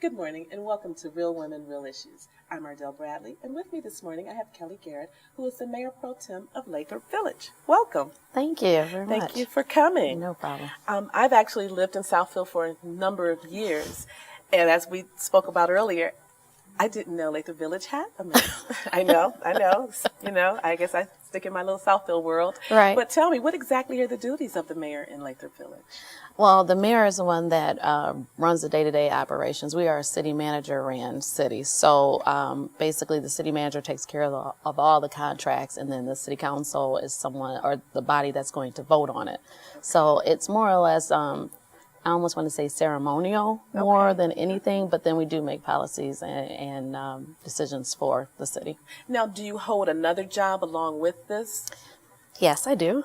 Good morning and welcome to Real Women, Real Issues. I'm Ardelle Bradley, and with me this morning I have Kelly Garrett, who is the Mayor Pro-Tem of Lathrup Village. Welcome. Thank you very much. Thank you for coming. No problem. I've actually lived in Southfield for a number of years, and as we spoke about earlier, I didn't know Lathrup Village had a mayor. I know. I guess I stick in my little Southfield world. Right. But tell me, what exactly are the duties of the mayor in Lathrup Village? Well, the mayor is the one that runs the day-to-day operations. We are a city manager-ran city. So basically the city manager takes care of all the contracts, and then the city council is someone or the body that's going to vote on it. So it's more or less, I almost want to say ceremonial more than anything, but then we do make policies and decisions for the city. Now, do you hold another job along with this? Yes, I do.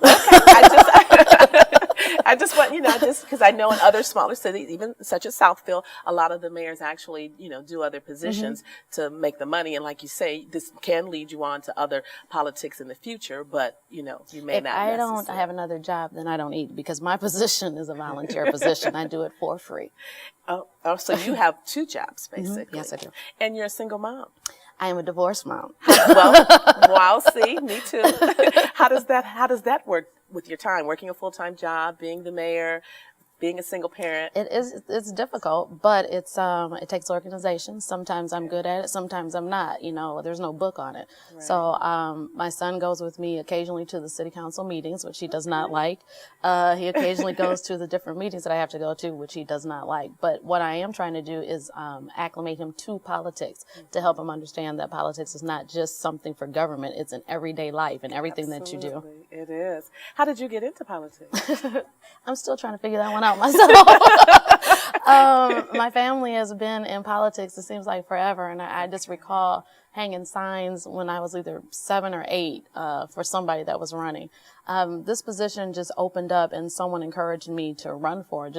I just want, just because I know in other smaller cities, even such as Southfield, a lot of the mayors actually, do other positions to make the money. And like you say, this can lead you on to other politics in the future, but, you may not. If I have another job, then I don't eat, because my position is a volunteer position. I do it for free. Oh, so you have two jobs, basically. Yes, I do. And you're a single mom. I am a divorced mom. Well, see, me too. How does that work with your time, working a full-time job, being the mayor, being a single parent? It's difficult, but it takes organization. Sometimes I'm good at it, sometimes I'm not. There's no book on it. Right. So my son goes with me occasionally to the city council meetings, which he does not like. He occasionally goes to the different meetings that I have to go to, which he does not like. But what I am trying to do is acclimate him to politics, to help him understand that politics is not just something for government. It's an everyday life and everything that you do. It is. How did you get into politics? I'm still trying to figure that one out myself. My family has been in politics, it seems like forever, and I just recall hanging signs when I was either 7 or 8 for somebody that was running. This position just opened up, and someone encouraged me to run for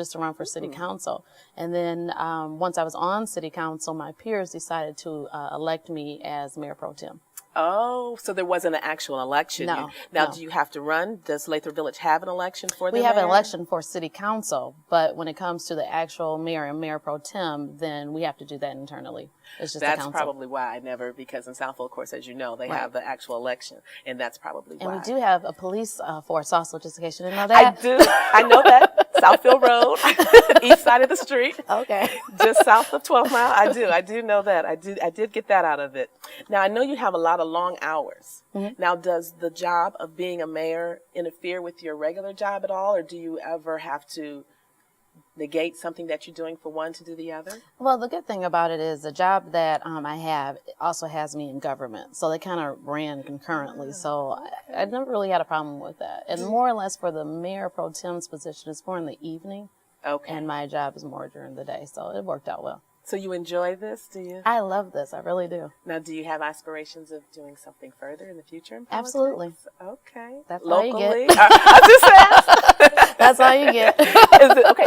city council. And then once I was on city council, my peers decided to elect me as Mayor Pro-Tem. Oh, so there wasn't an actual election. No. Do you have to run? Does Lathrup Village have an election for the mayor? We have an election for city council, but when it comes to the actual mayor and mayor pro tem, then we have to do that internally. It's just that's probably why I never, because in Southfield, of course, as you know, they have the actual election, and that's probably why. And we do have a police force also, just in case you didn't know that. I do. I know that. Southfield Road, east side of the street. Okay. Just south of 12 Mile. I do know that. I did get that out of it. Now, I know you have a lot of long hours. Now, does the job of being a mayor interfere with your regular job at all, or do you ever have to negate something that you're doing for one to do the other? Well, the good thing about it is the job that I have also has me in government. So they kind of ran concurrently. So I never really had a problem with that. And more or less for the mayor pro tem's position, it's more in the evening. Okay. And my job is more during the day. So it worked out well. So you enjoy this, do you? I love this. I really do. Now, do you have aspirations of doing something further in the future in politics? Absolutely. Okay. That's locally? all you get. I just asked. That's all you get.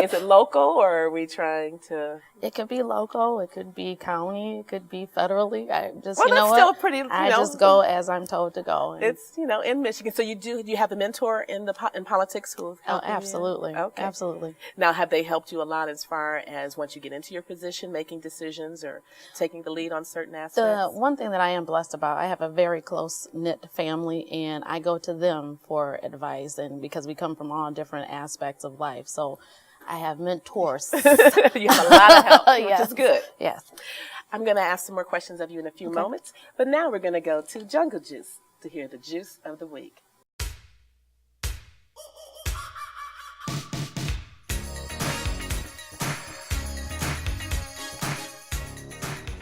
Is it local, or are we trying to? It could be local. It could be county. It could be federally. I just, still pretty. I just go as I'm told to go. It's in Michigan. So do you have a mentor in politics who? Absolutely. Okay. Absolutely. Now, have they helped you a lot as far as once you get into your position, making decisions or taking the lead on certain aspects? The one thing that I am blessed about, I have a very close-knit family, and I go to them for advice, and because we come from all different aspects of life. So I have mentors. You have a lot of help, which is good. Yes. I'm going to ask some more questions of you in a few moments, but now we're going to go to Jungle Juice to hear the juice of the week.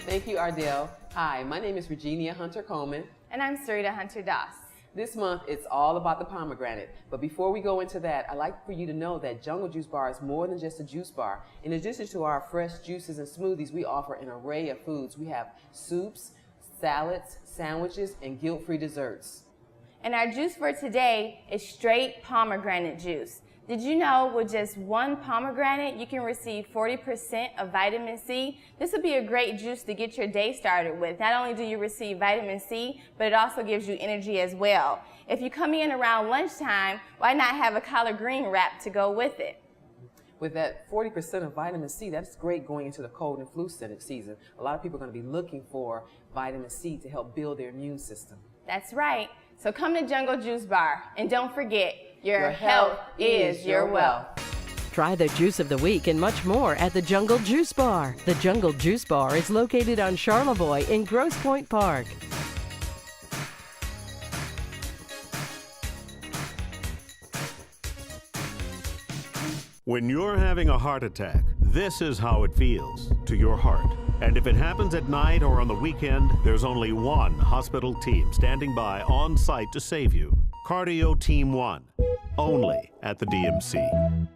Thank you, Ardelle. Hi, my name is Regina Hunter-Coleman. And I'm Sarita Hunter-Doss. This month, it's all about the pomegranate. But before we go into that, I'd like for you to know that Jungle Juice Bar is more than just a juice bar. In addition to our fresh juices and smoothies, we offer an array of foods. We have soups, salads, sandwiches, and guilt-free desserts. And our juice for today is straight pomegranate juice. Did you know with just one pomegranate, you can receive 40% of vitamin C? This would be a great juice to get your day started with. Not only do you receive vitamin C, but it also gives you energy as well. If you come in around lunchtime, why not have a collard green wrap to go with it? with that 40% of vitamin C, that's great going into the cold and flu season. A lot of people are going to be looking for vitamin C to help build their immune system. That's right. So come to Jungle Juice Bar, and don't forget, your health is your wealth. Try the juice of the week and much more at the Jungle Juice Bar. The Jungle Juice Bar is located on Charlevoix in Grosse Pointe Park. When you're having a heart attack, this is how it feels to your heart. And if it happens at night or on the weekend, there's only one hospital team standing by on site to save you. Cardio Team 1, only at the DMC.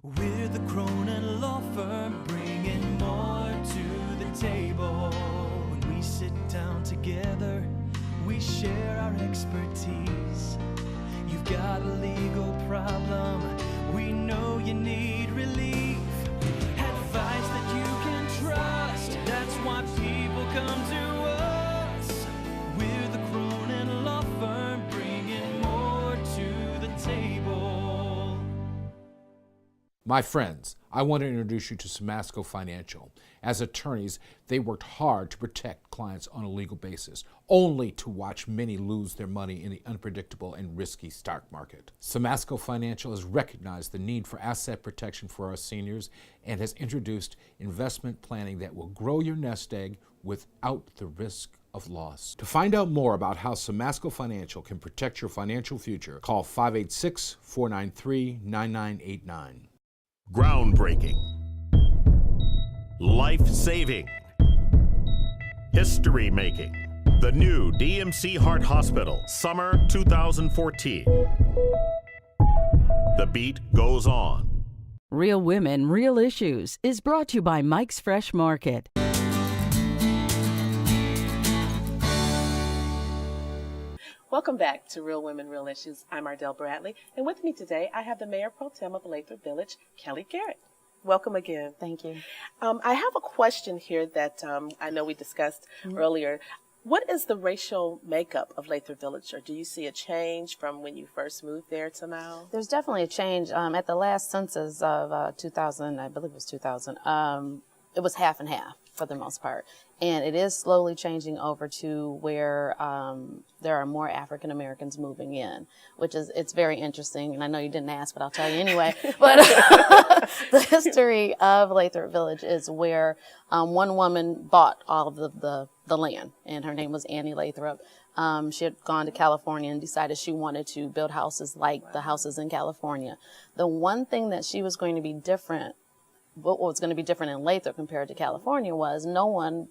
We're the Cronin Law Firm, bringing more to the table. When we sit down together, we share our expertise. You've got a legal problem, we know you need relief. Advice that you can trust, that's why people come to us. We're the Cronin Law Firm, bringing more to the table. My friends, I want to introduce you to Samasco Financial. As attorneys, they worked hard to protect clients on a legal basis, only to watch many lose their money in the unpredictable and risky stock market. Samasco Financial has recognized the need for asset protection for our seniors and has introduced investment planning that will grow your nest egg without the risk of loss. To find out more about how Samasco Financial can protect your financial future, call 586-493-9989. Groundbreaking. Life-saving. History-making. The new DMC Heart Hospital, summer 2014. The beat goes on. Real Women, Real Issues is brought to you by Mike's Fresh Market. Welcome back to Real Women, Real Issues. I'm Ardelle Bradley, and with me today I have the Mayor Pro-Tem of Lathrup Village, Kelly Garrett. Welcome again. Thank you. I have a question here that I know we discussed earlier. What is the racial makeup of Lathrup Village, or do you see a change from when you first moved there to now? There's definitely a change. At the last census of 2000, I believe it was 2000, it was half and half for the most part. And it is slowly changing over to where there are more African Americans moving in, which is, it's very interesting. And I know you didn't ask, but I'll tell you anyway. But the history of Lathrup Village is where one woman bought all of the land, and her name was Annie Lathrup. She had gone to California and decided she wanted to build houses like the houses in California. The one thing that she was going to be different, what was going to be different in Lathrup compared to California, was no one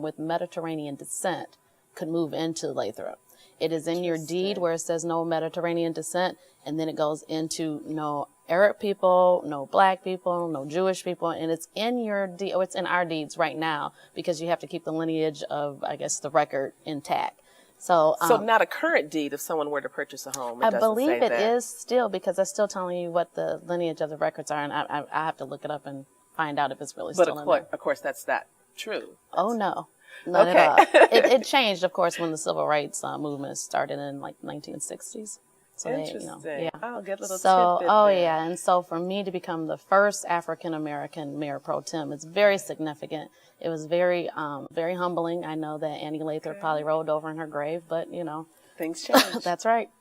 with Mediterranean descent could move into Lathrup. It is in your deed where it says no Mediterranean descent, and then it goes into no Arab people, no black people, no Jewish people, and it's in your deed, it's in our deeds right now, because you have to keep the lineage of, I guess, the record intact. So not a current deed if someone were to purchase a home. I believe it is still, because it's still telling you what the lineage of the records are, and I have to look it up and find out if it's really still in there. But of course, that's not true. Oh, no. Not at all. It changed, of course, when the civil rights movement started in like 1960s. So interesting. Oh, good little tidbit there. Yeah. And so for me to become the first African-American mayor pro tem, it's very significant. It was very, very humbling. I know that Annie Lathrup probably rolled over in her grave, but, you know. Things change. That's right.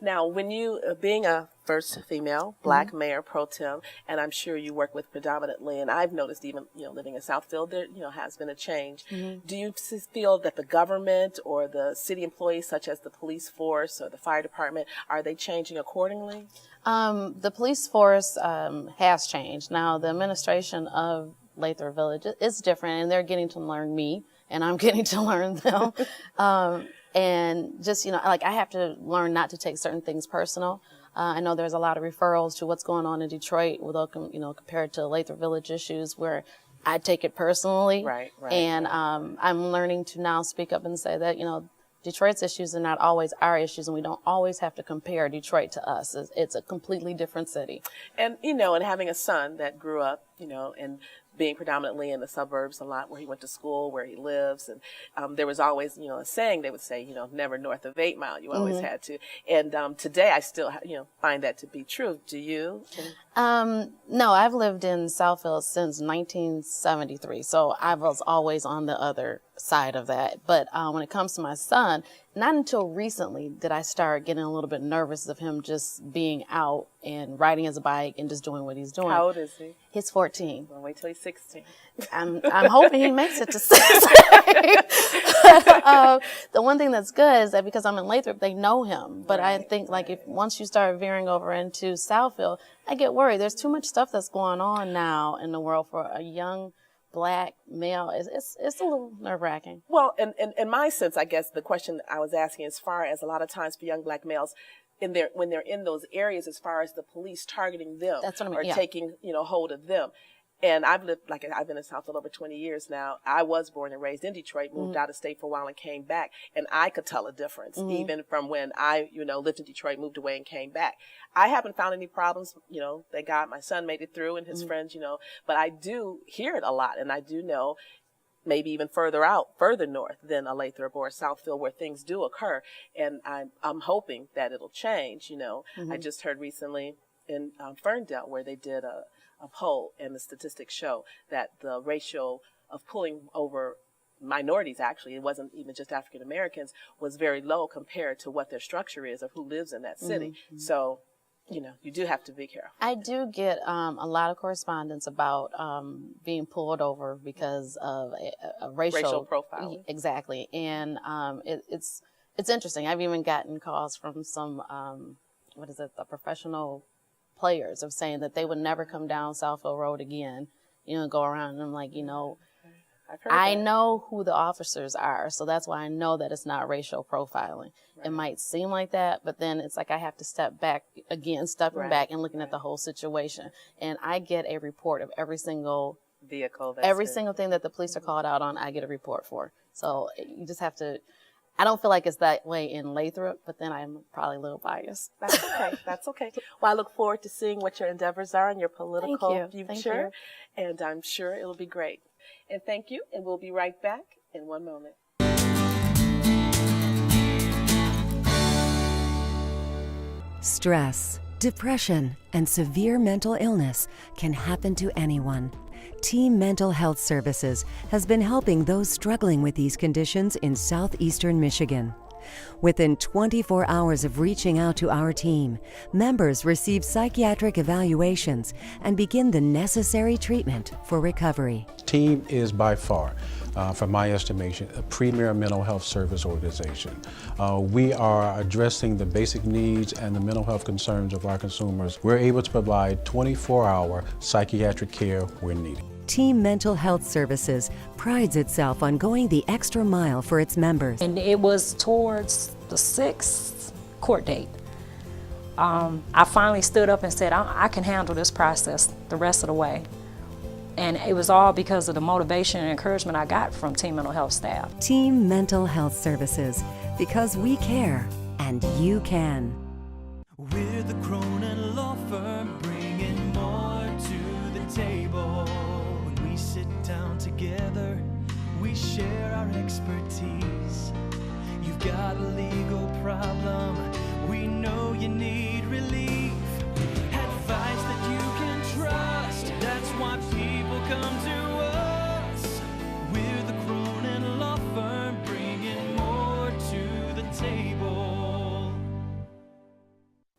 Now, when you, being a first female black mayor pro tem, and I'm sure you work with predominantly, and I've noticed even, living in Southfield, there, has been a change. Do you feel that the government or the city employees, such as the police force or the fire department, are they changing accordingly? The police force has changed. Now, the administration of Lathrup Village is different, and they're getting to learn me, and I'm getting to learn them. And just, like I have to learn not to take certain things personal. I know there's a lot of referrals to what's going on in Detroit, compared to Lathrup Village issues where I take it personally. Right. And I'm learning to now speak up and say that, Detroit's issues are not always our issues, and we don't always have to compare Detroit to us. It's a completely different city. And, and having a son that grew up and being predominantly in the suburbs a lot, where he went to school, where he lives. And there was always, a saying they would say, never north of 8 Mile. You always had to. And today I still, find that to be true. Do you? No, I've lived in Southfield since 1973. So I was always on the other side of that. But when it comes to my son, not until recently did I start getting a little bit nervous of him just being out and riding his bike and just doing what he's doing. How old is he? He's 14. Well, wait till he's 16. I'm hoping he makes it to 16. The one thing that's good is that because I'm in Lathrup, they know him. But I think if once you start veering over into Southfield, I get worried. There's too much stuff that's going on now in the world for a young Black male. It's a little nerve-wracking. Well, and in my sense, I guess the question I was asking, as far as a lot of times for young Black males, when they're in those areas, as far as the police targeting them, that's what I mean, or taking hold of them. And I've been in Southfield over 20 years now. I was born and raised in Detroit, moved out of state for a while and came back. And I could tell a difference, even from when I, lived in Detroit, moved away and came back. I haven't found any problems, thank God my son made it through and his friends, but I do hear it a lot. And I do know maybe even further north than a Lathrup or a Southfield, where things do occur. And I'm hoping that it'll change, I just heard recently in Ferndale where they did a poll, and the statistics show that the ratio of pulling over minorities, actually, it wasn't even just African Americans, was very low compared to what their structure is of who lives in that city. So, you do have to be careful. I do get a lot of correspondence about being pulled over because of a racial profiling. Exactly. And it's interesting. I've even gotten calls from some, the professional players of saying that they would never come down Southfield Road again, go around. And I'm like, I know who the officers are, so that's why I know that it's not racial profiling. Right. It might seem like that, but then it's like I have to step back again, stepping back and looking at the whole situation. And I get a report of every single vehicle, single thing that the police are called out on, I get a report for. So you just have to. I don't feel like it's that way in Lathrup, but then I'm probably a little biased. That's okay. That's okay. Well, I look forward to seeing what your endeavors are in your political future. Thank you. And I'm sure it'll be great. And thank you. And we'll be right back in one moment. Stress, depression, and severe mental illness can happen to anyone. Team Mental Health Services has been helping those struggling with these conditions in southeastern Michigan. Within 24 hours of reaching out to our team, members receive psychiatric evaluations and begin the necessary treatment for recovery. Team is by far, from my estimation, a premier mental health service organization. We are addressing the basic needs and the mental health concerns of our consumers. We're able to provide 24-hour psychiatric care when needed. Team Mental Health Services prides itself on going the extra mile for its members. And it was towards the 6th court date. I finally stood up and said, I can handle this process the rest of the way. And it was all because of the motivation and encouragement I got from Team Mental Health staff. Team Mental Health Services, because we care and you can. We're the Cronin Law Firm, bringing more to the table. When we sit down together, we share our expertise. You've got a legal problem, we know you need relief. Advice that you can trust, that's why people come to us. We're the Cronin Law Firm, bringing more to the table.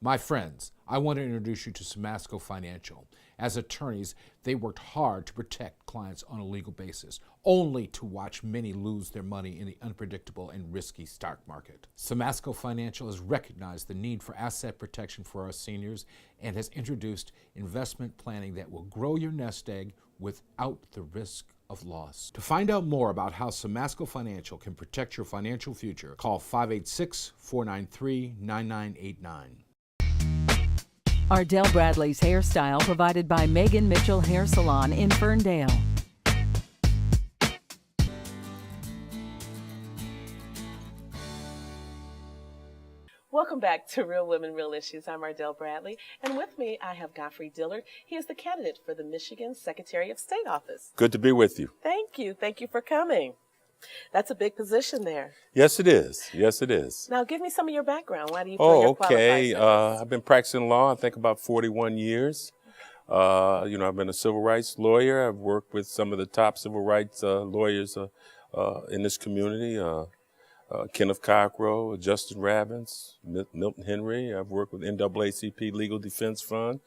My friends, I want to introduce you to Samasco Financial. As attorneys, they worked hard to protect clients on a legal basis, only to watch many lose their money in the unpredictable and risky stock market. Samasco Financial has recognized the need for asset protection for our seniors and has introduced investment planning that will grow your nest egg without the risk of loss. To find out more about how Samasco Financial can protect your financial future, call 586-493-9989. Ardelle Bradley's hairstyle provided by Megan Mitchell Hair Salon in Ferndale. Welcome back to Real Women, Real Issues. I'm Ardelle Bradley, and with me I have Godfrey Dillard. He is the candidate for the Michigan Secretary of State office. Good to be with you. Thank you. Thank you for coming. That's a big position there. Yes, it is. Yes, it is. Now, give me some of your background. Why do you feel you're qualified? I've been practicing law, I think, about 41 years. I've been a civil rights lawyer. I've worked with some of the top civil rights lawyers in this community. Kenneth Cockrell, Justin Robbins, Milton Henry. I've worked with NAACP Legal Defense Fund,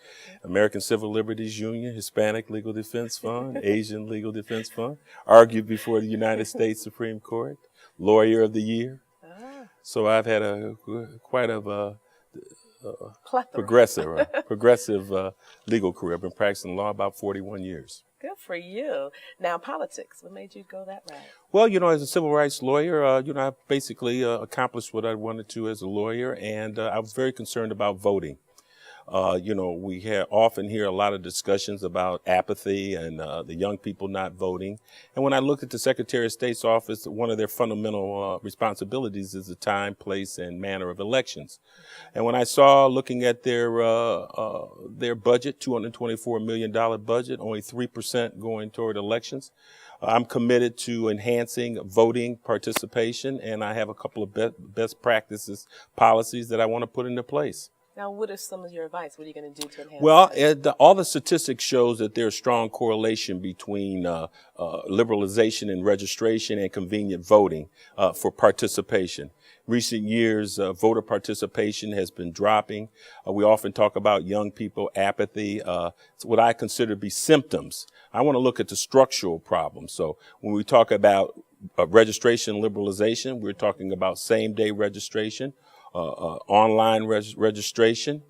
American Civil Liberties Union, Hispanic Legal Defense Fund, Asian Legal Defense Fund, argued before the United States Supreme Court, Lawyer of the Year. So I've had quite a progressive legal career. I've been practicing law about 41 years. Good for you. Now, politics, what made you go that route? Well, as a civil rights lawyer, I basically accomplished what I wanted to as a lawyer, and I was very concerned about voting. We often hear a lot of discussions about apathy and the young people not voting. And when I looked at the Secretary of State's office, one of their fundamental responsibilities is the time, place, and manner of elections. And when I saw, looking at their budget, $224 million budget, only 3% going toward elections, I'm committed to enhancing voting participation, and I have a couple of best practices policies that I want to put into place. Now, what are some of your advice? What are you going to do to enhance Well, that? all the statistics shows that there's strong correlation between liberalization and registration and convenient voting for participation. Recent years, voter participation has been dropping. We often talk about young people, apathy. It's what I consider to be symptoms. I want to look at the structural problems. So when we talk about registration liberalization, we're talking about same-day registration. Online registration,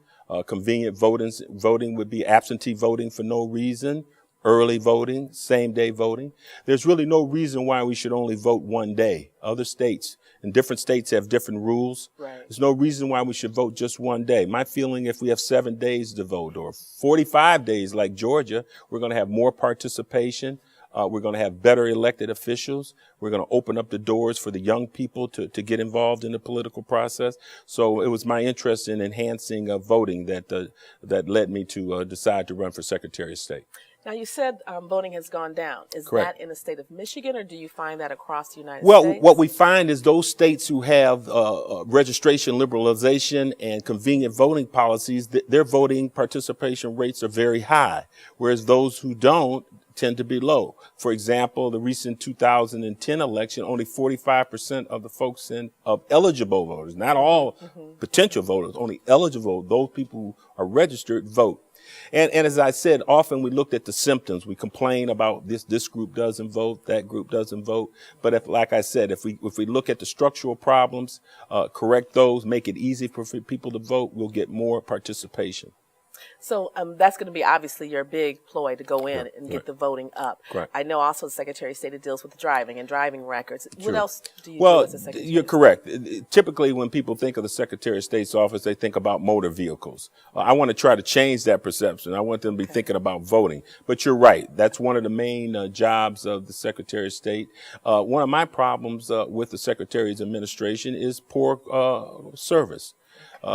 convenient voting would be absentee voting for no reason, early voting, same-day voting. There's really no reason why we should only vote one day. Other states, and different states have different rules. Right. There's no reason why we should vote just one day. My feeling, if we have 7 days to vote or 45 days like Georgia, we're going to have more participation. We're going to have better elected officials. We're going to open up the doors for the young people to get involved in the political process. So it was my interest in enhancing voting that led me to decide to run for Secretary of State. Now, you said voting has gone down. Is Correct. that in the state of Michigan, or do you find that across the United States? Well, what we find is those states who have registration liberalization and convenient voting policies, their voting participation rates are very high, whereas those who don't tend to be low. For example, the recent 2010 election, only 45% of the folks of eligible voters, not all potential voters, only eligible, those people who are registered, vote. And as I said, often we looked at the symptoms. We complain about this group doesn't vote, that group doesn't vote. But if we look at the structural problems, correct those, make it easy for people to vote, we'll get more participation. So that's going to be obviously your big ploy to go in and get the voting up. Correct. I know also the Secretary of State deals with driving and driving records. True. What else do you do as a Secretary of State? You're correct. Typically, when people think of the Secretary of State's office, they think about motor vehicles. I want to try to change that perception. I want them to be thinking about voting. But you're right. That's one of the main jobs of the Secretary of State. One of my problems with the Secretary's administration is poor service.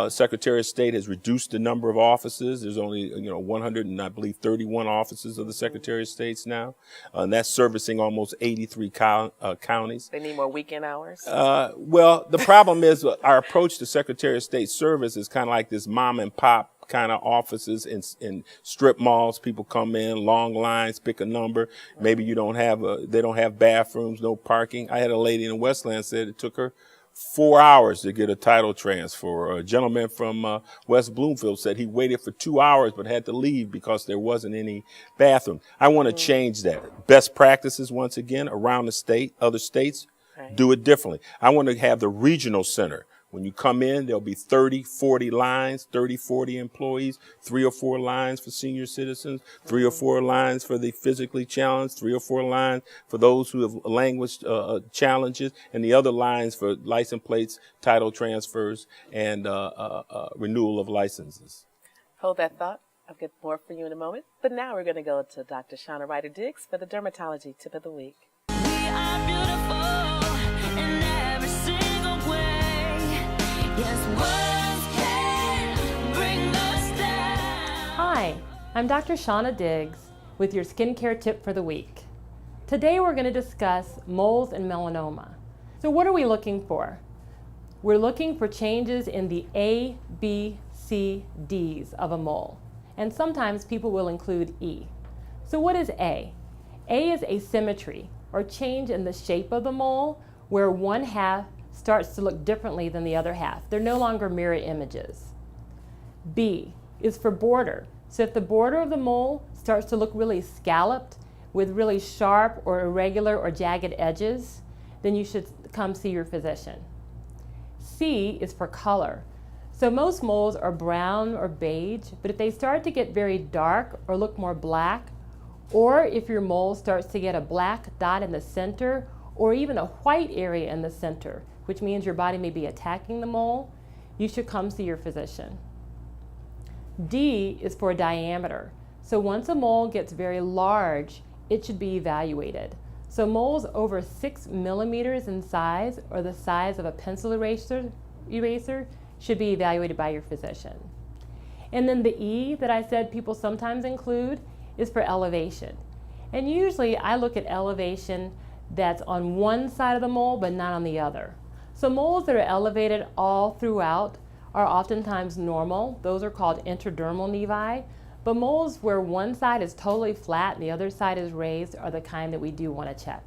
Secretary of State has reduced the number of offices. There's only, 131 offices of the Secretary of State now. And that's servicing almost 83 counties. They need more weekend hours? Well, the problem is our approach to Secretary of State service is kind of like this mom and pop kind of offices in strip malls. People come in, long lines, pick a number. Maybe they don't have bathrooms, no parking. I had a lady in Westland said it took her 4 hours to get a title transfer. A gentleman from West Bloomfield said he waited for 2 hours but had to leave because there wasn't any bathroom. I want to change that. Best practices, once again, around the state, other states do it differently. I want to have the regional center. When you come in, there'll be 30, 40 lines, 30, 40 employees, 3 or 4 lines for senior citizens, 3 or 4 lines for the physically challenged, 3 or 4 lines for those who have language challenges, and the other lines for license plates, title transfers, and renewal of licenses. Hold that thought. I'll get more for you in a moment. But now we're going to go to Dr. Shauna Ryder-Diggs for the Dermatology Tip of the Week. We are beautiful in every single way. Yes, words I'm Dr. Shauna Diggs with your skincare tip for the week. Today we're going to discuss moles and melanoma. So what are we looking for? We're looking for changes in the A, B, C, Ds of a mole. And sometimes people will include E. So what is A? A is asymmetry, or change in the shape of the mole, where one half starts to look differently than the other half. They're no longer mirror images. B is for border. So if the border of the mole starts to look really scalloped with really sharp or irregular or jagged edges, then you should come see your physician. C is for color. So most moles are brown or beige, but if they start to get very dark or look more black, or if your mole starts to get a black dot in the center or even a white area in the center, which means your body may be attacking the mole, you should come see your physician. D is for diameter. So once a mole gets very large, it should be evaluated. So moles over 6 millimeters in size, or the size of a pencil eraser should be evaluated by your physician. And then the E that I said people sometimes include is for elevation. And usually I look at elevation that's on one side of the mole but not on the other. So moles that are elevated all throughout are oftentimes normal. Those are called intradermal nevi. But moles where one side is totally flat and the other side is raised are the kind that we do want to check.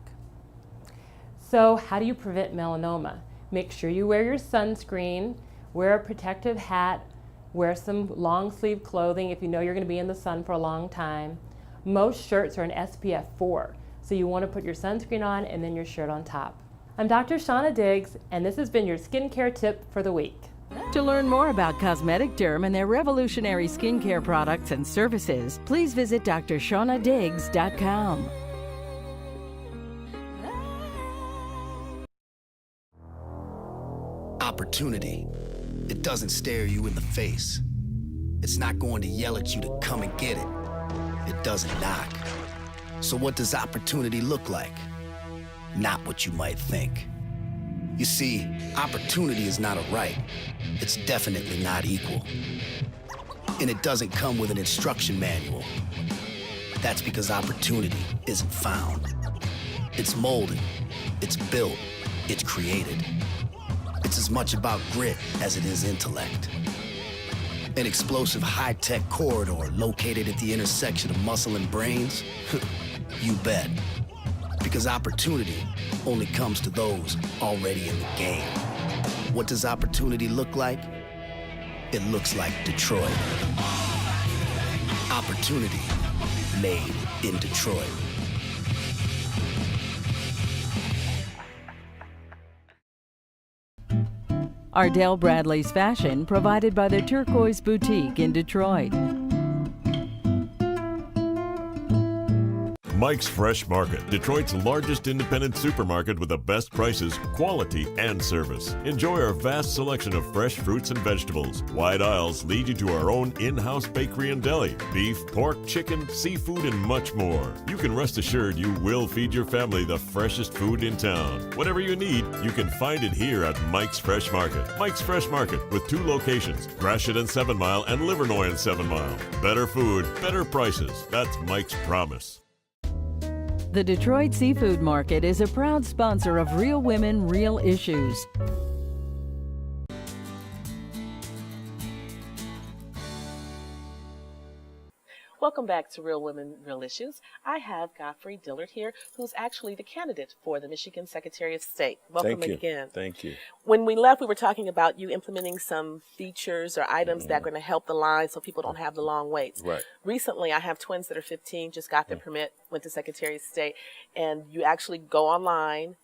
So how do you prevent melanoma? Make sure you wear your sunscreen, wear a protective hat, wear some long sleeve clothing if you know you're going to be in the sun for a long time. Most shirts are an SPF 4, so you want to put your sunscreen on and then your shirt on top. I'm Dr. Shauna Diggs, and this has been your skincare tip for the week. To learn more about Cosmetic Derm and their revolutionary skincare products and services, please visit drshaunadiggs.com. Opportunity. It doesn't stare you in the face. It's not going to yell at you to come and get it. It doesn't knock. So what does opportunity look like? Not what you might think. You see, opportunity is not a right. It's definitely not equal. And it doesn't come with an instruction manual. That's because opportunity isn't found. It's molded, it's built, it's created. It's as much about grit as it is intellect. An explosive high-tech corridor located at the intersection of muscle and brains? You bet. Because opportunity only comes to those already in the game. What does opportunity look like? It looks like Detroit. Opportunity made in Detroit. Ardelle Bradley's fashion provided by the Turquoise Boutique in Detroit. Mike's Fresh Market, Detroit's largest independent supermarket with the best prices, quality, and service. Enjoy our vast selection of fresh fruits and vegetables. Wide aisles lead you to our own in-house bakery and deli. Beef, pork, chicken, seafood, and much more. You can rest assured you will feed your family the freshest food in town. Whatever you need, you can find it here at Mike's Fresh Market. Mike's Fresh Market with 2 locations, Gratiot and 7 Mile and Livernois and 7 Mile. Better food, better prices. That's Mike's promise. The Detroit Seafood Market is a proud sponsor of Real Women, Real Issues. Welcome back to Real Women, Real Issues. I have Godfrey Dillard here, who's actually the candidate for the Michigan Secretary of State. Welcome again. Thank you. When we left, we were talking about you implementing some features or items that are going to help the line so people don't have the long waits. Right. Recently, I have twins that are 15, just got their permit, went to Secretary of State, and you actually go online,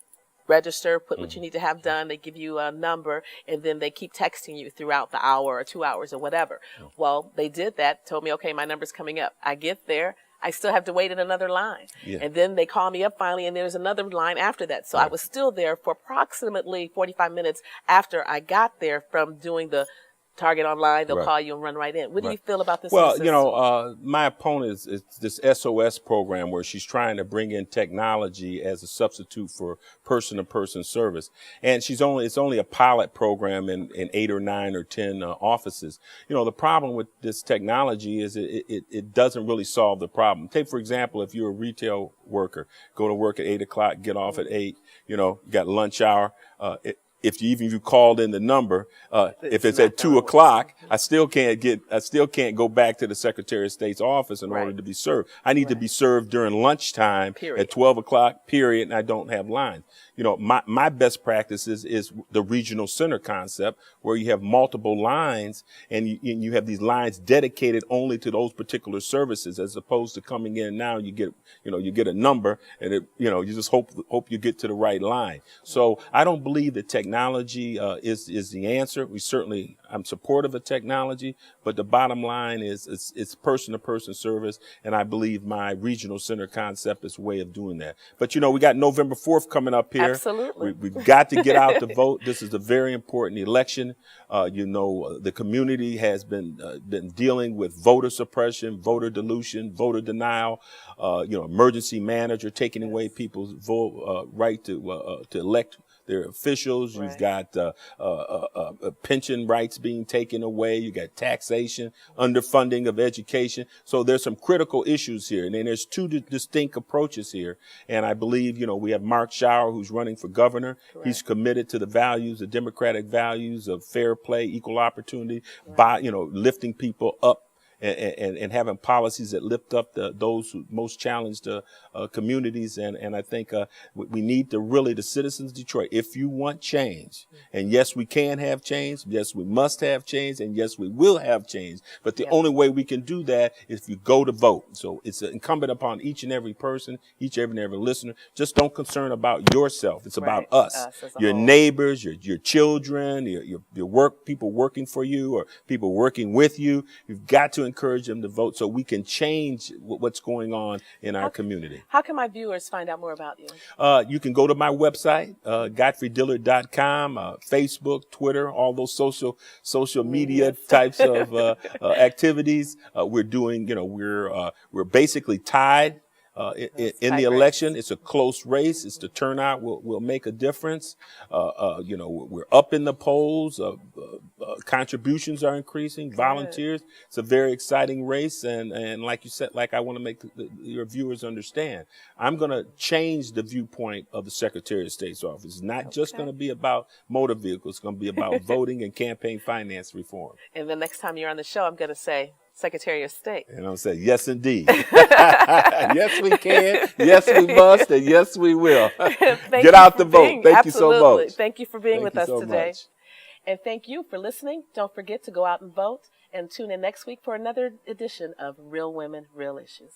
register, put what you need to have done. They give you a number, and then they keep texting you throughout the hour or 2 hours or whatever. Well, they did that, told me, okay, my number's coming up. I get there. I still have to wait in another line. And then they call me up finally, and there's another line after that. So I was still there for approximately 45 minutes after I got there from doing the Target online, they'll Right. call you and run right in. What do you Right. feel about this? Well, system? you know, my opponent is this SOS program where she's trying to bring in technology as a substitute for person-to-person service. And it's only a pilot program in 8 or 9 or 10 offices. You know, the problem with this technology is it doesn't really solve the problem. Take, for example, if you're a retail worker, go to work at 8 o'clock, get off at 8, you know, you got lunch hour. If you called in the number, if it's at 2 o'clock, I still can't go back to the Secretary of State's office in order to be served. I need to be served during lunchtime at 12 o'clock, period, and I don't have lines. You know, my best practice is the regional center concept, where you have multiple lines and you have these lines dedicated only to those particular services, as opposed to coming in now, you get a number and you just hope you get to the right line. So I don't believe that technology is the answer. I'm supportive of technology, but the bottom line is it's person-to-person service, and I believe my regional center concept is a way of doing that. But you know, we got November 4th coming up here. Absolutely. We've got to get out to vote. This is a very important election. The community has been dealing with voter suppression, voter dilution, voter denial, emergency manager taking away people's right to elect their officials. Right. You've got pension rights being taken away. You got taxation, underfunding of education. So there's some critical issues here. And then there's two distinct approaches here. And I believe, we have Mark Schauer, who's running for governor. Correct. He's committed to the values, the democratic values of fair play, equal opportunity, by, lifting people up. And having policies that lift up those who most challenged communities. And I think we need the citizens of Detroit, if you want change, and yes, we can have change, yes, we must have change, and yes, we will have change. But the only way we can do that is if you go to vote. So it's incumbent upon each and every person, each and every listener, just don't concern about yourself. It's about us, your neighbors, your children, your people working for you or people working with you. You've got to encourage them to vote so we can change what's going on in our community. How can my viewers find out more about you? You can go to my website, GodfreyDillard.com, Facebook, Twitter, all those social media types of activities. We're doing, we're basically tied. In the election. It's a close race. It's the turnout will make a difference. We're up in the polls. Contributions are increasing. Volunteers. It's a very exciting race. And like you said, like I want to make your viewers understand, I'm going to change the viewpoint of the Secretary of State's office. It's not just going to be about motor vehicles. It's going to be about voting and campaign finance reform. And the next time you're on the show, I'm going to say, Secretary of State. And I'll say, yes, indeed. Yes, we can. Yes, we must. And yes, we will. Get out the vote. Thank you so much. Thank you for being with us today. And thank you for listening. Don't forget to go out and vote and tune in next week for another edition of Real Women, Real Issues.